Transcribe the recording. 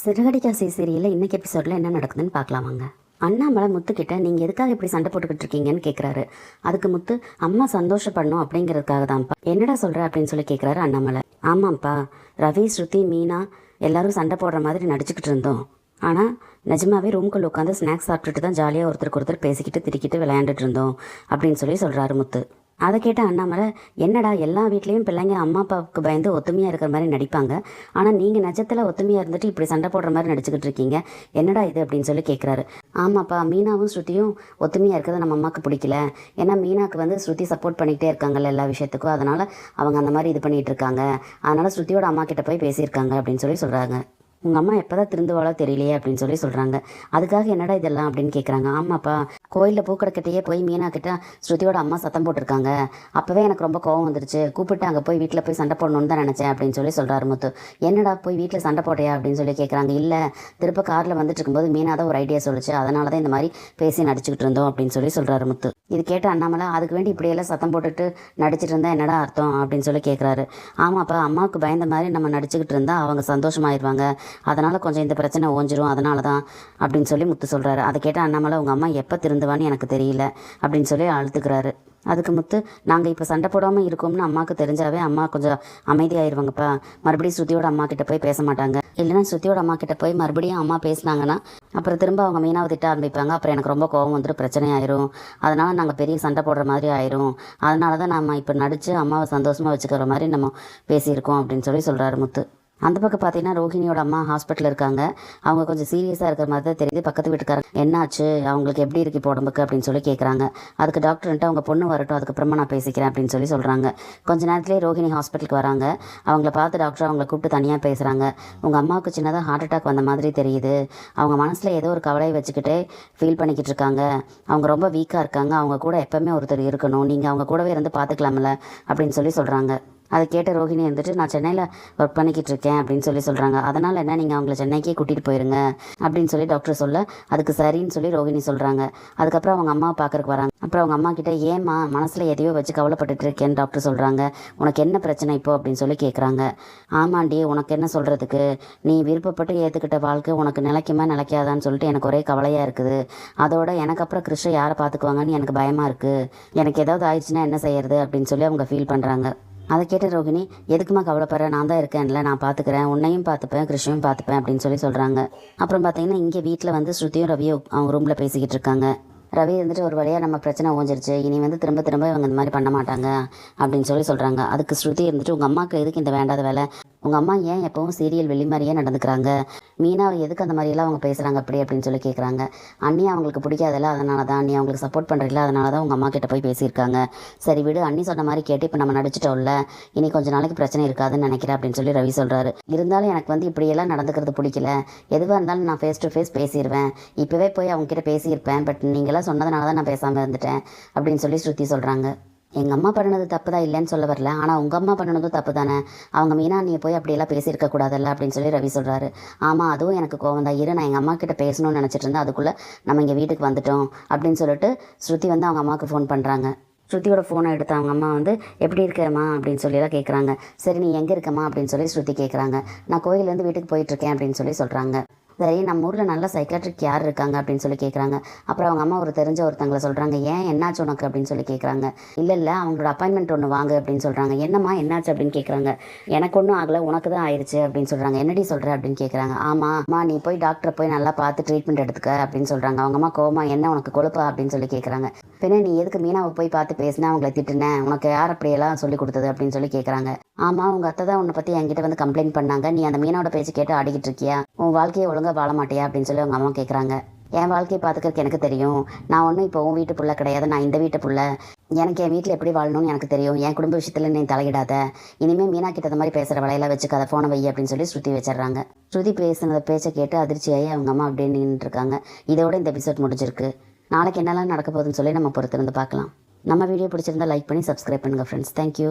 சிறகடிக்காசை சீரியலில் இன்றைக்கி எபிசோடில் என்ன நடக்குதுன்னு பார்க்கலாம் வாங்க. அண்ணாமலை முத்துக்கிட்ட நீங்கள் எதுக்காக இப்படி சண்டை போட்டுக்கிட்டு இருக்கீங்கன்னு கேட்குறாரு. அதுக்கு முத்து அம்மா சந்தோஷப்படணும் அப்படிங்கிறதுக்காக தான்ப்பா. என்னடா சொல்கிற அப்படின்னு சொல்லி கேட்குறாரு அண்ணாமலை. ஆமாம்ப்பா, ரவி, ஸ்ருதி, மீனா எல்லாரும் சண்டை போடுற மாதிரி நடிச்சுக்கிட்டு இருந்தோம். ஆனால் நிஜமாவே ரூம்குள்ளே உட்காந்து ஸ்நாக்ஸ் சாப்பிட்டுட்டு தான் ஜாலியாக ஒருத்தருக்கு ஒருத்தர் பேசிக்கிட்டு திரிக்கிட்டு விளையாண்டுட்டு இருந்தோம் அப்படின்னு சொல்லி சொல்கிறாரு முத்து. அதை கேட்ட அண்ணாமலை, என்னடா எல்லா வீட்லேயும் பிள்ளைங்க அம்மா அப்பாவுக்கு பயந்து ஒத்துமையாக இருக்கிற மாதிரி நடிப்பாங்க, ஆனால் நீங்கள் நிஜத்தில் ஒத்துமையாக இருந்துட்டு இப்படி சண்டை போடுற மாதிரி நடிச்சுக்கிட்டு இருக்கீங்க, என்னடா இது அப்படின்னு சொல்லி கேட்குறாரு. ஆமாப்பா, மீனாவும் ஸ்ருதியும் ஒத்துமையாக இருக்கிறது நம்ம அம்மாவுக்கு பிடிக்கல. ஏன்னா மீனாவுக்கு வந்து ஸ்ருதி சப்போர்ட் பண்ணிக்கிட்டே இருக்காங்கல்ல எல்லா விஷயத்துக்கும், அதனால் அவங்க அந்த மாதிரி இது பண்ணிகிட்டு இருக்காங்க. அதனால் ஸ்ருதியோட அம்மா கிட்ட போய் பேசியிருக்காங்க அப்படின்னு சொல்லி சொல்கிறாங்க. உங்கள் அம்மா எப்போ தான் திருந்துவாளோ தெரியலையே அப்படின்னு சொல்லி சொல்கிறாங்க. அதுக்காக என்னடா இதெல்லாம் அப்படின்னு கேட்குறாங்க. ஆமாப்பா, கோயிலில் பூக்கடைக்கிட்டேயே போய் மீனா கிட்ட ஸ்ருதியோட அம்மா சத்தம் போட்டிருக்காங்க. அப்போவே எனக்கு ரொம்ப கோவம் வந்துருச்சு. கூப்பிட்டு அங்கே போய் வீட்டில் போய் சண்டை போடணுன்னு தான் நினச்சேன் அப்படின்னு சொல்லி சொல்கிறாரு முத்து. என்னடா போய் வீட்டில் சண்டை போட்டையா அப்படின்னு சொல்லி கேட்குறாங்க. இல்லை, திருப்ப காரில் வந்துட்டு இருக்கும்போது மீனா தான் ஒரு ஐடியா சொல்லிச்சு, அதனால தான் இந்த மாதிரி பேசி நடிச்சுக்கிட்டு இருந்தோம் அப்படின்னு சொல்லி சொல்கிறாரு முத்து. இது கேட்ட அண்ணாமலை, அதுக்கு வேண்டி இப்படியெல்லாம் சத்தம் போட்டுட்டு நடிச்சிட்டு இருந்தால் என்னடா அர்த்தம் அப்படின்னு சொல்லி கேட்குறாரு. ஆமாப்பா, அம்மாவுக்கு பயந்த மாதிரி நம்ம நடிச்சுக்கிட்டு இருந்தால் அவங்க சந்தோஷமாயிருவாங்க, அதனால் கொஞ்சம் இந்த பிரச்சனை ஓஞ்சிரும், அதனால தான் அப்படின்னு சொல்லி முத்து சொல்கிறாரு. அதை கேட்டால் அண்ணாமலை, உங்கள் அம்மா எப்போ திருந்துவான்னு எனக்கு தெரியல அப்படின்னு சொல்லி அழுத்துக்கிறாரு. அதுக்கு முத்து, நாங்கள் இப்போ சண்டை போடாமல் இருக்கோம்னு அம்மாவுக்கு தெரிஞ்சாவே அம்மா கொஞ்சம் அமைதியாயிருவாங்கப்பா. மறுபடியும் ஸ்ருதியோட அம்மா கிட்ட போய் பேச மாட்டாங்க. இல்லைன்னா ஸ்ருதியோட அம்மா கிட்ட போய் மறுபடியும் அம்மா பேசினாங்கன்னா அப்புறம் திரும்ப அவங்க மீனாவை திட்ட ஆரம்பிப்பாங்க. அப்புறம் எனக்கு ரொம்ப கோவம் வந்துட்டு பிரச்சனை ஆயிரும். அதனால் நாங்கள் பெரிய சண்டை போடுற மாதிரி ஆயிரும். அதனால தான் நம்ம இப்போ நடித்து அம்மாவை சந்தோஷமாக வச்சுக்கிற மாதிரி நம்ம பேசியிருக்கோம் அப்படின்னு சொல்லி சொல்கிறாரு முத்து. அந்த பக்கம் பார்த்தீங்கன்னா ரோஹிணியோட அம்மா ஹாஸ்பிட்டலில் இருக்காங்க. அவங்க கொஞ்சம் சீரியஸாக இருக்கிற மாதிரி தான் தெரியுது. பக்கத்து வீட்டுக்காரங்க, என்னாச்சு, அவங்களுக்கு எப்படி இருக்கு இப்போ உடம்புக்கு அப்படின்னு சொல்லி கேட்குறாங்க. அதுக்கு டாக்டர்ன்ட்டு அவங்க பொண்ணு வரட்டும், அதுக்கப்புறமா நான் பேசிக்கிறேன் அப்படின்னு சொல்லி சொல்கிறாங்க. கொஞ்ச நேரத்துலேயே ரோஹிணி ஹாஸ்பிட்டலுக்கு வராங்க. அவங்கள பார்த்து டாக்டர் அவங்கள கூப்பிட்டு தனியாக பேசுகிறாங்க. உங்கள் அம்மாவுக்கு சின்னதாக ஹார்ட் அட்டாக் வந்த மாதிரி தெரியுது. அவங்க மனசில் ஏதோ ஒரு கவலையை வச்சுக்கிட்டே ஃபீல் பண்ணிக்கிட்டு இருக்காங்க. அவங்க ரொம்ப வீக்காக இருக்காங்க. அவங்க கூட எப்போவுமே ஒருத்தர் இருக்கணும், நீங்கள் அவங்க கூடவே இருந்து பார்த்துக்கலாம்ல அப்படின்னு சொல்லி சொல்கிறாங்க. அதை கேட்ட ரோஹிணி இருந்துட்டு, நான் சென்னையில் ஒர்க் பண்ணிக்கிட்டு இருக்கேன் அப்படின்னு சொல்லி சொல்கிறாங்க. அதனால் என்ன, நீங்கள் அவங்கள சென்னைக்கே கூட்டிகிட்டு போயிருங்க அப்படின்னு சொல்லி டாக்டர் சொல்ல, அதுக்கு சரின்னு சொல்லி ரோஹிணி சொல்கிறாங்க. அதுக்கப்புறம் அவங்க அம்மாவை பார்க்குறக்கு வராங்க. அப்புறம் அவங்க அம்மா கிட்டே, ஏம்மா மனசில் எதையோ வச்சு கவலைப்பட்டுட்டு இருக்கேன்னு டாக்டர் சொல்கிறாங்க. உனக்கு என்ன பிரச்சனை இப்போ அப்படின்னு சொல்லி கேட்குறாங்க. ஆமாண்டி, உனக்கு என்ன சொல்கிறதுக்கு, நீ விருப்பப்பட்டு ஏற்றுக்கிட்ட வாழ்க்கை உனக்கு நிலைக்குமா நிலைக்காதான்னு சொல்லிட்டு எனக்கு ஒரே கவலையாக இருக்குது. அதோட எனக்கு அப்புறம் கிருஷ்ண யாரை பார்த்துக்குவாங்கன்னு எனக்கு பயமாக இருக்குது. எனக்கு ஏதாவது ஆயிடுச்சுன்னா என்ன செய்யறது அப்படின்னு சொல்லி அவங்க ஃபீல் பண்ணுறாங்க. அதை கேட்ட ரோஹிணி, எதுக்குமா கவலைப்படுற, நான் தான் இருக்கேன்ல, நான் பார்த்துக்கிறேன், உன்னையும் பார்த்துப்பேன், கிருஷ்ணையும் பார்த்துப்பேன் அப்படின்னு சொல்லி சொல்கிறாங்க. அப்புறம் பார்த்தீங்கன்னா இங்கே வீட்டில் வந்து ஸ்ருதியும் ரவியும் அவங்க ரூமில் பேசிக்கிட்டு இருக்காங்க. ரவி இருந்துட்டு, ஒரு வழியாக நம்ம பிரச்சனை ஓஞ்சிருச்சு, இனி வந்து திரும்ப திரும்ப இவங்க இந்த மாதிரி பண்ண மாட்டாங்க அப்படின்னு சொல்லி சொல்கிறாங்க. அதுக்கு ஸ்ருதி இருந்துட்டு, உங்கள் அம்மாவுக்கு எதுக்கு இந்த வேண்டாத வேலை, உங்கள் அம்மா ஏன் எப்பவும் சீரியல் வெளி மாதிரியே நடந்துக்கிறாங்க, மீனாவை எதுக்கு அந்த மாதிரியெல்லாம் அவங்க பேசுகிறாங்க அப்படி அப்படின்னு சொல்லி கேட்குறாங்க. அண்ணி அவங்களுக்கு பிடிக்காதல்ல, அதனால தான் அண்ணி அவங்களுக்கு சப்போர்ட் பண்ணுறீங்களா, அதனால தான் உங்கள் அம்மா கிட்ட போய் பேசியிருக்காங்க. சரி விடு, அண்ணி சொன்ன மாதிரி கேட்டு இப்போ நம்ம நடிச்சிட்டோம்ல, இனி கொஞ்சம் நாளைக்கு பிரச்சனை இருக்காதுன்னு நினைக்கிறேன் அப்படின்னு சொல்லி ரவி சொல்கிறாரு. இருந்தாலும் எனக்கு வந்து இப்படியெல்லாம் நடந்துக்கிறது பிடிக்கல, எதுவாக இருந்தாலும் நான் ஃபேஸ் டு ஃபேஸ் பேசிடுவேன், இப்போவே போய் அவங்க கிட்ட பேசியிருப்பேன், பட் நீங்களாம் சொன்னதுனால தான் நான் பேசாமல் இருந்துட்டேன் அப்படின்னு சொல்லி ஸ்ருதி சொல்கிறாங்க. எங்கள் அம்மா பண்ணினது தப்பு தான், இல்லைன்னு சொல்ல வரல, ஆனால் உங்கள் அம்மா பண்ணினதும் தப்பு தானே, அவங்க மீனா நீ போய் அப்படியெல்லாம் பேசியிருக்க கூடாதல்ல அப்படின்னு சொல்லி ரவி சொல்கிறாரு. ஆமாம், அதுவும் எனக்கு கோவம் தான், இரு நான் எங்கள் அம்மா கிட்ட பேசணும்னு நினச்சிட்டு இருந்தேன், அதுக்குள்ளே நம்ம இங்கே வீட்டுக்கு வந்துட்டோம் அப்படின்னு சொல்லிட்டு ஸ்ருதி வந்து அவங்க அம்மாவுக்கு ஃபோன் பண்ணுறாங்க. ஸ்ருதியோட ஃபோனை எடுத்து அவங்க அம்மா வந்து, எப்படி இருக்கிறம்மா அப்படின்னு சொல்லிலாம் கேட்குறாங்க. சரி நீ எங்கே இருக்கம்மா அப்படின்னு சொல்லி ஸ்ருதி கேட்குறாங்க. நான் கோயிலேருந்து வீட்டுக்கு போயிட்டுருக்கேன் அப்படின்னு சொல்லி சொல்கிறாங்க. சரி, நம்ம ஊரில் நல்ல சைக்காட்ரிக் யார் இருக்காங்க அப்படின்னு சொல்லி கேட்குறாங்க. அப்புறம் அவங்க அம்மா ஒரு தெரிஞ்ச ஒருத்தங்களை சொல்கிறாங்க. ஏன், என்னாச்சு உனக்கு அப்படின்னு சொல்லி கேட்குறாங்க. இல்லை அவங்களோட அப்பாயின்மெண்ட் ஒன்று வாங்க அப்படின்னு சொல்கிறாங்க. என்னம்மா என்னாச்சு அப்படின்னு கேட்குறாங்க. எனக்கு ஒன்றும் ஆகலை, உனக்கு தான் ஆயிடுச்சு அப்படின்னு சொல்கிறாங்க. என்னடி சொல்கிற அப்படின்னு கேட்குறாங்க. ஆமாம்மா, நீ போய் டாக்டரை போய் நல்லா பார்த்து ட்ரீட்மெண்ட் எடுத்துக்க அப்படின்னு சொல்கிறாங்க. அவங்க அம்மா கோமா, என்ன உனக்கு கொழுப்பா அப்படின்னு சொல்லி கேட்குறாங்க. பின்ன நீ எதுக்கு மீனாவை போய் பார்த்து பேசினா அவங்களை திட்டுனேன், உனக்கு யார் அப்படியெல்லாம் சொல்லி கொடுத்தது அப்படின்னு சொல்லி கேட்குறாங்க. ஆமாம், உங்கள் அத்தை தான் உன்னை பற்றி என்கிட்ட வந்து கம்ப்ளைண்ட் பண்ணாங்க, நீ அந்த மீனோட பேச்சு கேட்டு ஆடிக்கிட்டு இருக்கியா, உன் வாழ்க்கையை ஒழுங்காக வாழ மாட்டியா அப்படின்னு சொல்லி அவங்க அம்மா கேட்குறாங்க. என் வாழ்க்கையை பார்த்துக்கிறதுக்கு எனக்கு தெரியும், நான் ஒன்றும் இப்போ உன் வீட்டு புள்ள கிடையாது, நான் இந்த வீட்டு புள்ள, எனக்கு என் வீட்டில் எப்படி வாழணும்னு எனக்கு தெரியும், என் குடும்ப விஷயத்தில் நீ தலையிடாத, இனிமேல் மீனா கிட்ட அந்த மாதிரி பேசுகிற வலையெல்லாம் வச்சுக்காத, ஃபோனை வை அப்படின்னு சொல்லி ஸ்ருதி வச்சிடுறாங்க. ஸ்ருதி பேசுனதை பேச்சை கேட்டு அதிர்ச்சியாகி அவங்க அம்மா அப்படியே நின்றுருக்காங்க. இதோட இந்த எபிசோட் முடிஞ்சிருக்கு. நாளைக்கு என்னெல்லாம் நடக்க போகுதுன்னு சொல்லி நம்ம பொறுத்திருந்து பார்க்கலாம். நம்ம வீடியோ பிடிச்சிருந்தா லைக் பண்ணி சப்ஸ்கிரைப் பண்ணுங்கள் ஃப்ரெண்ட்ஸ். தேங்க்யூ.